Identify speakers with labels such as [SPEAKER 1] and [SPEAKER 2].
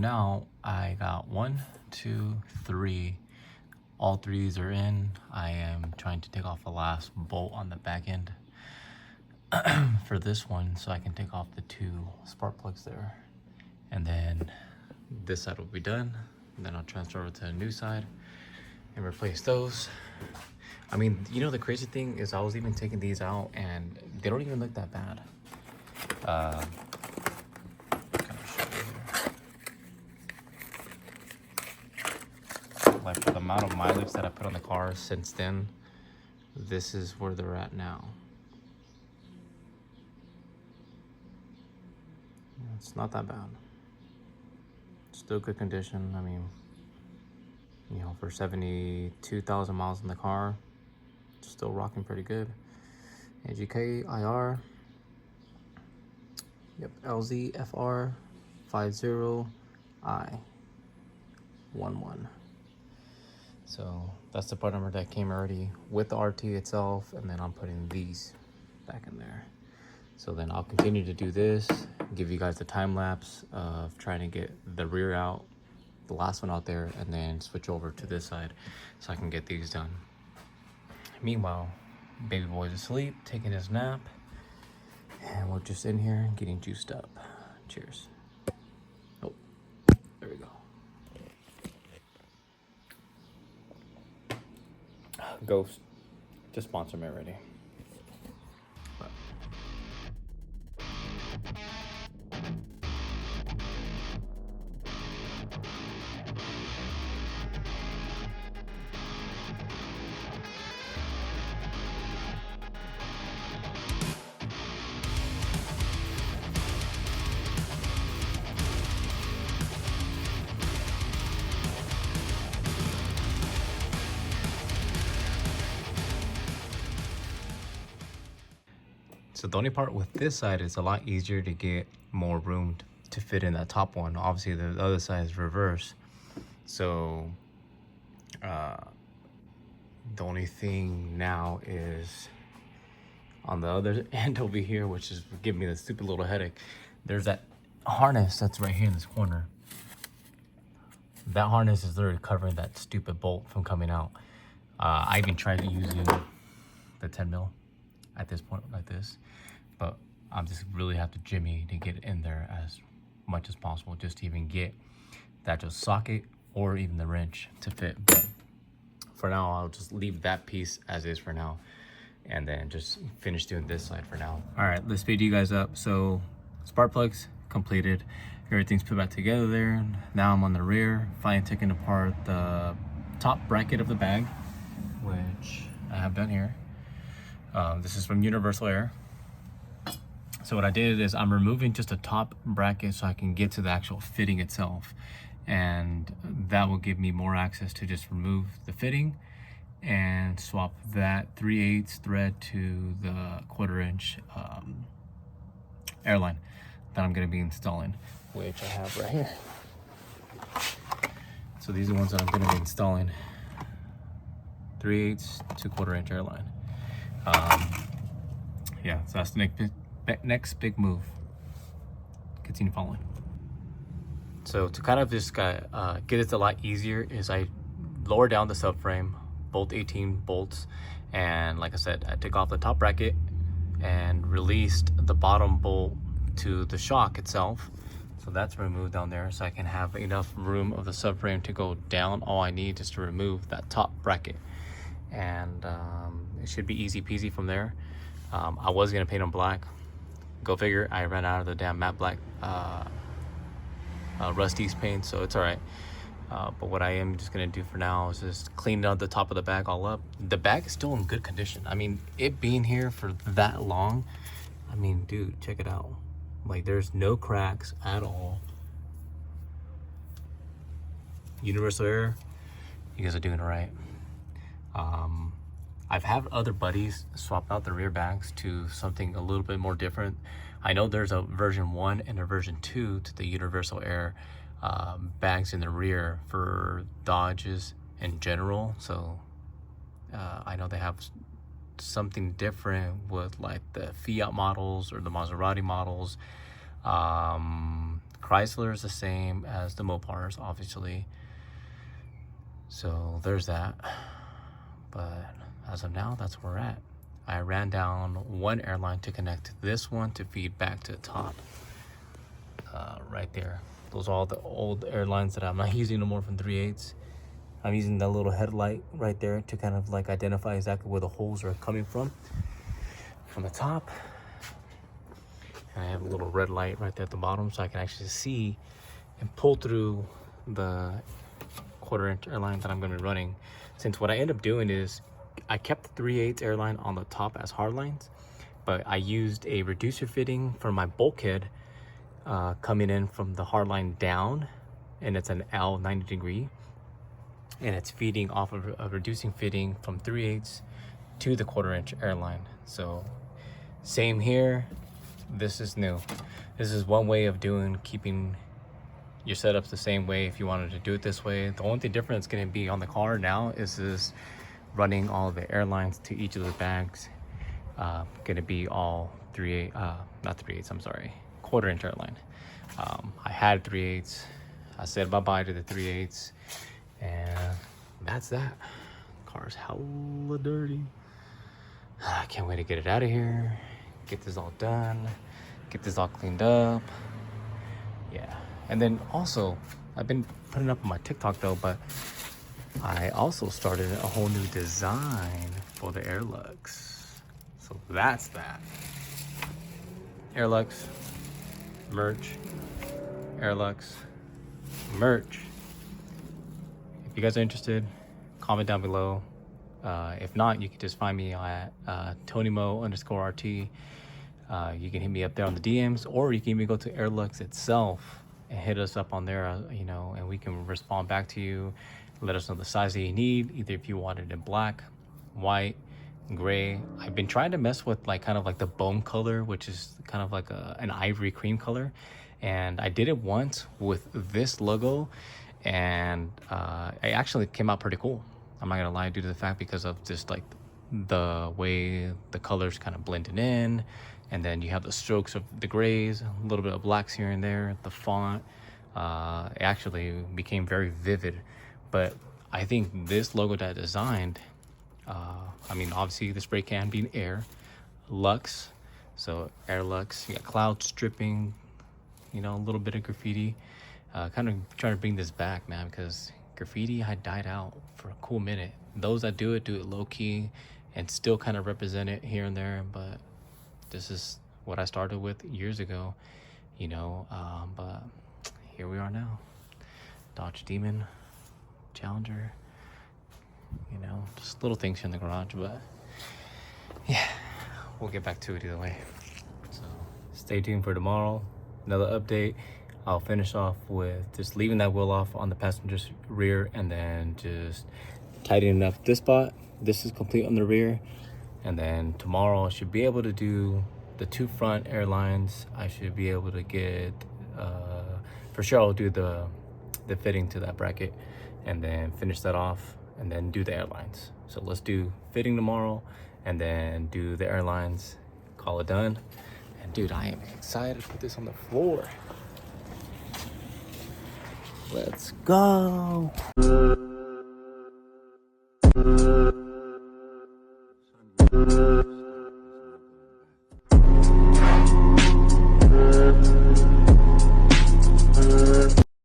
[SPEAKER 1] now I got 1, 2, 3. All threes are in. I am trying to take off the last bolt on the back end for this one so I can take off the 2 spark plugs there. And then this side will be done. And then I'll transfer over to the new side and replace those. I mean, you know, the crazy thing is I was even taking these out and they don't even look that bad. Like for the amount of mileage that I put on the car since then, this is where they're at now. It's not that bad. Still good condition. I mean, you know, for 72,000 miles in the car, still rocking pretty good. AGK IR. Yep, LZFR 50I11. So that's the part number that came already with the RT itself, and then I'm putting these back in there. So then I'll continue to do this, give you guys the time lapse of trying to get the rear out, the last one out there, and then switch over to this side so I can get these done. Meanwhile, baby boy's asleep, taking his nap, and we're just in here getting juiced up. Cheers. Oh, there we go. Ghost, just sponsor me already. So the only part with this side is a lot easier to get more room to fit in that top one. Obviously the other side is reverse. So the only thing now is on the other end over here, which is giving me the stupid little headache. There's that harness that's right here in this corner. That harness is literally covering that stupid bolt from coming out. I even tried using the 10 mil at this point like this, but I'm just really have to jimmy to get in there as much as possible just to even get that just socket or even the wrench to fit. But for now, I'll just leave that piece as is for now and then just finish doing this side for now. All right, let's speed you guys up. So spark plugs completed, everything's put back together there. Now I'm on the rear, finally taking apart the top bracket of the bag, which I have done here. This is from Universal Air. So what I did is I'm removing just a top bracket so I can get to the actual fitting itself. And that will give me more access to just remove the fitting and swap that 3/8 thread to the 1/4 inch airline that I'm gonna be installing, which I have right here. So these are the ones that I'm gonna be installing. 3/8 to 1/4 inch airline. Yeah, so that's the next big move. Continue following. So to kind of just get it a lot easier is I lower down the subframe, bolt 18 bolts, and like I said, I took off the top bracket and released the bottom bolt to the shock itself. So that's removed down there so I can have enough room of the subframe to go down. All I need is to remove that top bracket. And it should be easy peasy from there. I was gonna paint them black. Go figure, I ran out of the damn matte black Rusty's paint, so it's all right. But what I am just gonna do for now is just clean out the top of the bag all up. The bag is still in good condition. I mean, it being here for that long, I mean, dude, check it out. Like, there's no cracks at all. Universal Air, you guys are doing it right. I've had other buddies swap out the rear bags to something a little bit more different. I know there's a version 1 and a version 2 to the Universal Air bags in the rear for Dodges in general. So I know they have something different with like the Fiat models or the Maserati models. Chrysler is the same as the Mopars, obviously. So there's that. But as of now, that's where we're at. I ran down one airline to connect this one to feed back to the top. Right there. Those are all the old airlines that I'm not using no more from 3/8. I'm using that little headlight right there to kind of like identify exactly where the holes are coming from the top. And I have a little red light right there at the bottom so I can actually see and pull through the 1/4 inch airline that I'm going to be running. Since what I end up doing is I kept the 3/8 airline on the top as hard lines, but I used a reducer fitting for my bulkhead coming in from the hard line down, and it's an L 90 degree, and it's feeding off of a reducing fitting from 3/8 to the 1/4 inch airline. So same here. This is new. This is one way of keeping your setups the same way if you wanted to do it this way. The only difference going to be on the car now is this running all the airlines to each of the bags. Going to be all 3/8, not 3/8, I'm sorry, 1/4 inch airline. I had 3/8. I said bye-bye to the 3/8, and that's that. Car's hella dirty. I can't wait to get it out of here, get this all done, get this all cleaned up. Yeah. And then also, I've been putting up on my TikTok though, but I also started a whole new design for the Airlux. So that's that. Airlux, merch, Airlux, merch. If you guys are interested, comment down below. If not, you can just find me at TonyMo_RT. You can hit me up there on the DMs, or you can even go to Airlux itself and hit us up on there, you know, and we can respond back to you. Let us know the size that you need, either if you want it in black, white, gray. I've been trying to mess with like kind of like the bone color, which is kind of like an ivory cream color, and I did it once with this logo, and it actually came out pretty cool. I'm not gonna lie, due to the fact because of just like the way the colors kind of blended in, and then you have the strokes of the grays, a little bit of blacks here and there, the font. It actually became very vivid. But I think this logo that I designed, I mean, obviously the spray can being Air Lux, so Airlux. You got cloud stripping, you know, a little bit of graffiti. Kind of trying to bring this back, man, because graffiti had died out for a cool minute. Those that do it low key and still kind of represent it here and there, but this is what I started with years ago, you know. But here we are now. Dodge Demon, Challenger, you know, just little things here in the garage, but yeah, we'll get back to it either way. So stay tuned for tomorrow, another update. I'll finish off with just leaving that wheel off on the passenger's rear, and then just tightening up this spot. This is complete on the rear, and then tomorrow I should be able to do the 2 front airlines. I should be able to get for sure I'll do the fitting to that bracket, and then finish that off, and then do the airlines. So let's do fitting tomorrow, and then do the airlines, call it done. And dude, I am excited to put this on the floor. Let's go.